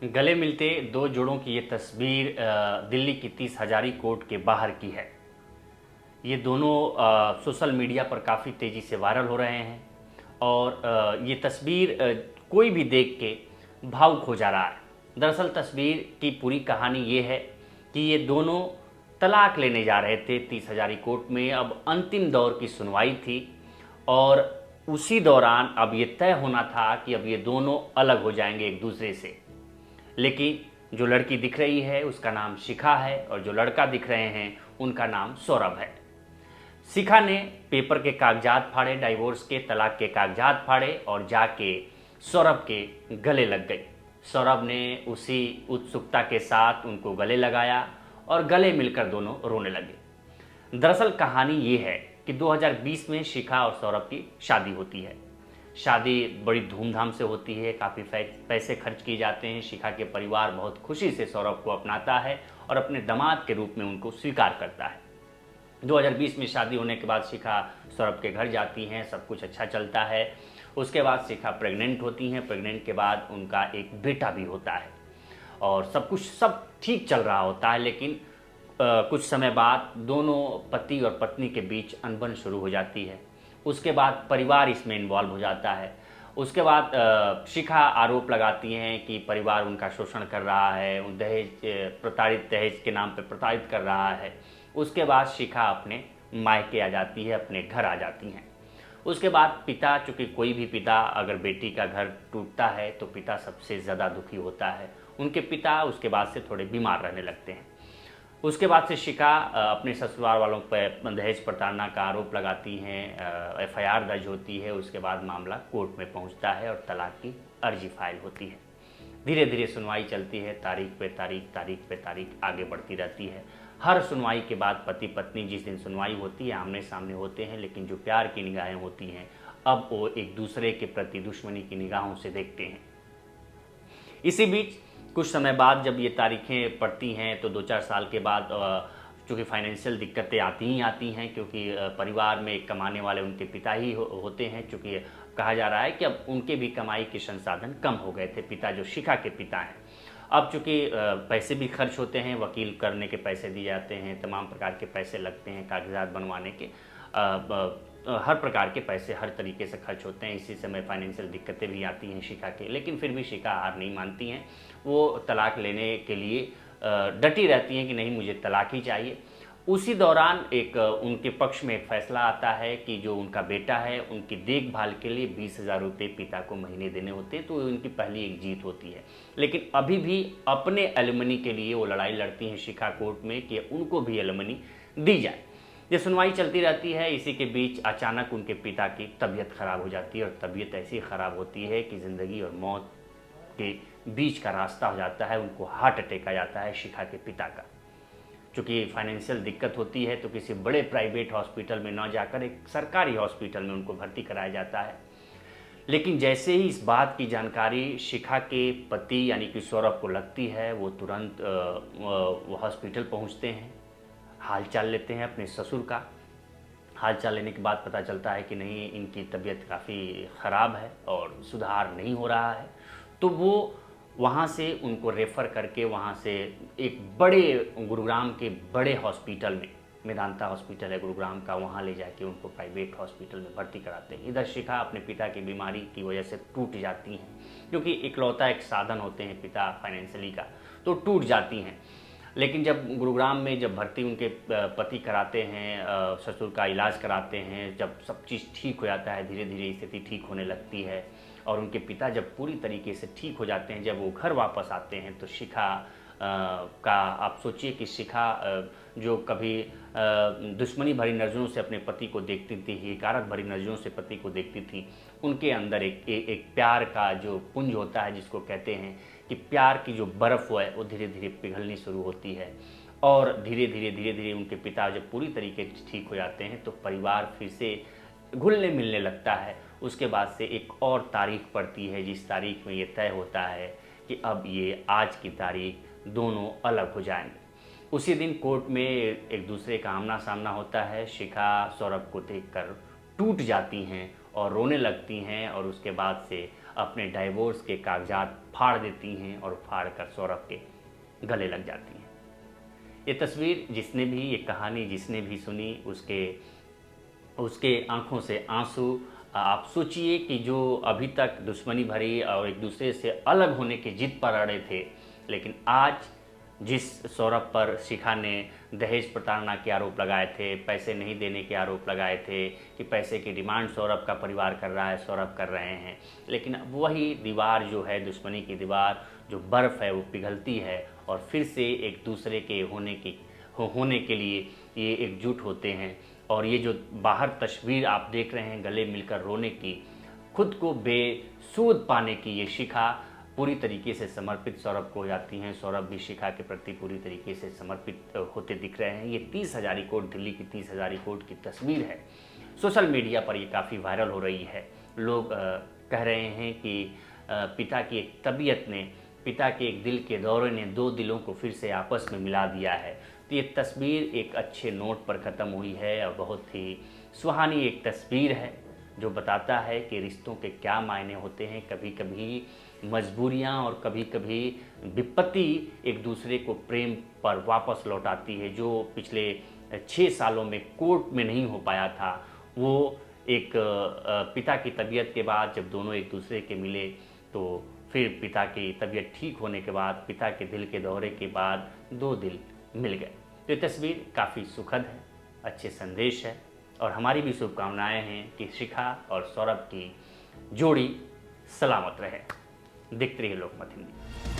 गले मिलते दो जोड़ों की ये तस्वीर दिल्ली की 30 हजारी कोर्ट के बाहर की है। ये दोनों सोशल मीडिया पर काफ़ी तेज़ी से वायरल हो रहे हैं और ये तस्वीर कोई भी देख के भावुक हो जा रहा है। दरअसल तस्वीर की पूरी कहानी ये है कि ये दोनों तलाक लेने जा रहे थे 30 हजारी कोर्ट में। अब अंतिम दौर की सुनवाई थी और उसी दौरान अब ये तय होना था कि अब ये दोनों अलग हो जाएंगे एक दूसरे से। लेकिन जो लड़की दिख रही है उसका नाम शिखा है और जो लड़का दिख रहे हैं उनका नाम सौरभ है। शिखा ने पेपर के कागजात फाड़े, डाइवोर्स के, तलाक के कागजात फाड़े और जाके सौरभ के गले लग गई। सौरभ ने उसी उत्सुकता के साथ उनको गले लगाया और गले मिलकर दोनों रोने लगे। दरअसल कहानी ये है कि 2020 में शिखा और सौरभ की शादी होती है। शादी बड़ी धूमधाम से होती है, काफ़ी पैसे खर्च किए जाते हैं। शिखा के परिवार बहुत खुशी से सौरभ को अपनाता है और अपने दामाद के रूप में उनको स्वीकार करता है। 2020 में शादी होने के बाद शिखा सौरभ के घर जाती हैं, सब कुछ अच्छा चलता है। उसके बाद शिखा प्रेग्नेंट होती हैं। प्रेग्नेंट के बाद उनका एक बेटा भी होता है और सब ठीक चल रहा होता है। लेकिन कुछ समय बाद दोनों पति और पत्नी के बीच अनबन शुरू हो जाती है। उसके बाद परिवार इसमें इन्वॉल्व हो जाता है। उसके बाद शिखा आरोप लगाती हैं कि परिवार उनका शोषण कर रहा है, दहेज के नाम पर प्रताड़ित कर रहा है। उसके बाद शिखा अपने मायके आ जाती है, अपने घर आ जाती हैं। उसके बाद पिता, चूँकि कोई भी पिता अगर बेटी का घर टूटता है तो पिता सबसे ज़्यादा दुखी होता है। उनके पिता उसके बाद से थोड़े बीमार रहने लगते हैं। उसके बाद से शिखा अपने ससुराल वालों पर दहेज प्रताड़ना का आरोप लगाती हैं, FIR दर्ज होती है। उसके बाद मामला कोर्ट में पहुंचता है और तलाक की अर्जी फाइल होती है। धीरे धीरे सुनवाई चलती है, तारीख पे तारीख आगे बढ़ती रहती है। हर सुनवाई के बाद पति पत्नी जिस दिन सुनवाई होती है आमने सामने होते हैं, लेकिन जो प्यार की निगाहें होती हैं अब वो एक दूसरे के प्रति दुश्मनी की निगाहों से देखते हैं। इसी बीच कुछ समय बाद जब ये तारीखें पड़ती हैं तो 2-4 साल के बाद चूँकि फाइनेंशियल दिक्कतें आती हैं, क्योंकि परिवार में कमाने वाले उनके पिता ही होते हैं। चूँकि कहा जा रहा है कि अब उनके भी कमाई के संसाधन कम हो गए थे, पिता जो शिखा के पिता हैं। अब चूँकि पैसे भी खर्च होते हैं, वकील करने के पैसे दिए जाते हैं, तमाम प्रकार के पैसे लगते हैं, कागजात बनवाने के, हर प्रकार के पैसे हर तरीके से खर्च होते हैं। इसी समय फाइनेंशियल दिक्कतें भी आती हैं शिखा के, लेकिन फिर भी शिखा हार नहीं मानती हैं। वो तलाक लेने के लिए डटी रहती हैं कि नहीं, मुझे तलाक ही चाहिए। उसी दौरान एक उनके पक्ष में एक फैसला आता है कि जो उनका बेटा है उनकी देखभाल के लिए 20,000 रुपये पिता को महीने देने होते हैं। तो उनकी पहली एक जीत होती है। लेकिन अभी भी अपने एलिमनी के लिए वो लड़ाई लड़ती हैं शिखा कोर्ट में कि उनको भी एलिमनी दी जाए। ये सुनवाई चलती रहती है। इसी के बीच अचानक उनके पिता की तबीयत खराब हो जाती है और तबीयत ऐसी ख़राब होती है कि ज़िंदगी और मौत के बीच का रास्ता हो जाता है। उनको हार्ट अटैक आ जाता है शिखा के पिता का। चूँकि फाइनेंशियल दिक्कत होती है तो किसी बड़े प्राइवेट हॉस्पिटल में न जाकर एक सरकारी हॉस्पिटल में उनको भर्ती कराया जाता है। लेकिन जैसे ही इस बात की जानकारी शिखा के पति यानी कि सौरभ को लगती है, वो तुरंत हॉस्पिटल पहुंचते हैं, हालचाल लेते हैं अपने ससुर का। हालचाल लेने के बाद पता चलता है कि नहीं, इनकी तबीयत काफ़ी ख़राब है और सुधार नहीं हो रहा है। तो वो वहाँ से उनको रेफ़र करके वहाँ से एक गुरुग्राम के बड़े हॉस्पिटल में, मेदांता हॉस्पिटल है गुरुग्राम का, वहाँ ले जाके उनको प्राइवेट हॉस्पिटल में भर्ती कराते हैं। इधर शिखा अपने पिता की बीमारी की वजह से टूट जाती हैं, क्योंकि इकलौता एक साधन होते हैं पिता फाइनेंशियली का, तो टूट जाती हैं। लेकिन जब गुरुग्राम में जब भर्ती उनके पति कराते हैं, ससुर का इलाज कराते हैं, जब सब चीज़ ठीक हो जाता है, धीरे धीरे स्थिति ठीक होने लगती है और उनके पिता जब पूरी तरीके से ठीक हो जाते हैं, जब वो घर वापस आते हैं तो शिखा का आप सोचिए कि शिखा जो कभी दुश्मनी भरी नज़रों से अपने पति को देखती थी, हिकारत भरी नज़रों से पति को देखती थी, उनके अंदर एक प्यार का जो पुंज होता है, जिसको कहते हैं कि प्यार की जो बर्फ़ है वो धीरे धीरे पिघलनी शुरू होती है। और धीरे धीरे उनके पिता जब पूरी तरीके से ठीक हो जाते हैं तो परिवार फिर से घुलने मिलने लगता है। उसके बाद से एक और तारीख पड़ती है, जिस तारीख में ये तय होता है कि अब ये आज की तारीख दोनों अलग हो जाएंगे। उसी दिन कोर्ट में एक दूसरे का आमना सामना होता है। शिखा सौरभ को देखकर टूट जाती हैं और रोने लगती हैं और उसके बाद से अपने डाइवोर्स के कागजात फाड़ देती हैं और फाड़ कर सौरभ के गले लग जाती हैं। ये तस्वीर जिसने भी, ये कहानी जिसने भी सुनी, उसके आंखों से आंसू। आप सोचिए कि जो अभी तक दुश्मनी भरी और एक दूसरे से अलग होने की जिद पर अड़े थे, लेकिन आज जिस सौरभ पर शिखा ने दहेज प्रताड़ना के आरोप लगाए थे, पैसे नहीं देने के आरोप लगाए थे कि पैसे की डिमांड सौरभ का परिवार कर रहा है, सौरभ कर रहे हैं, लेकिन अब वही दीवार जो है, दुश्मनी की दीवार, जो बर्फ़ है वो पिघलती है और फिर से एक दूसरे के होने के लिए ये एकजुट होते हैं। और ये जो बाहर तस्वीर आप देख रहे हैं गले मिलकर रोने की, खुद को बेसूद पाने की, ये शिखा पूरी तरीके से समर्पित सौरभ को हो जाती हैं। सौरभ भी शिखा के प्रति पूरी तरीके से समर्पित होते दिख रहे हैं। ये 30 हज़ारी कोर्ट, दिल्ली की 30 हज़ारी कोर्ट की तस्वीर है। सोशल मीडिया पर ये काफ़ी वायरल हो रही है। लोग कह रहे हैं कि पिता की एक तबीयत ने, पिता के एक दिल के दौरे ने दो दिलों को फिर से आपस में मिला दिया है। तो ये तस्वीर एक अच्छे नोट पर ख़त्म हुई है और बहुत ही सुहानी एक तस्वीर है जो बताता है कि रिश्तों के क्या मायने होते हैं। कभी कभी मजबूरियां और कभी कभी विपत्ति एक दूसरे को प्रेम पर वापस लौटाती है। जो पिछले 6 सालों में कोर्ट में नहीं हो पाया था, वो एक पिता की तबीयत के बाद जब दोनों एक दूसरे के मिले, तो फिर पिता की तबीयत ठीक होने के बाद, पिता के दिल के दौरे के बाद दो दिल मिल गए। तो ये तस्वीर काफ़ी सुखद है, अच्छे संदेश है और हमारी भी शुभकामनाएं हैं कि शिखा और सौरभ की जोड़ी सलामत रहे। देखते रहिए लोकमत हिंदी।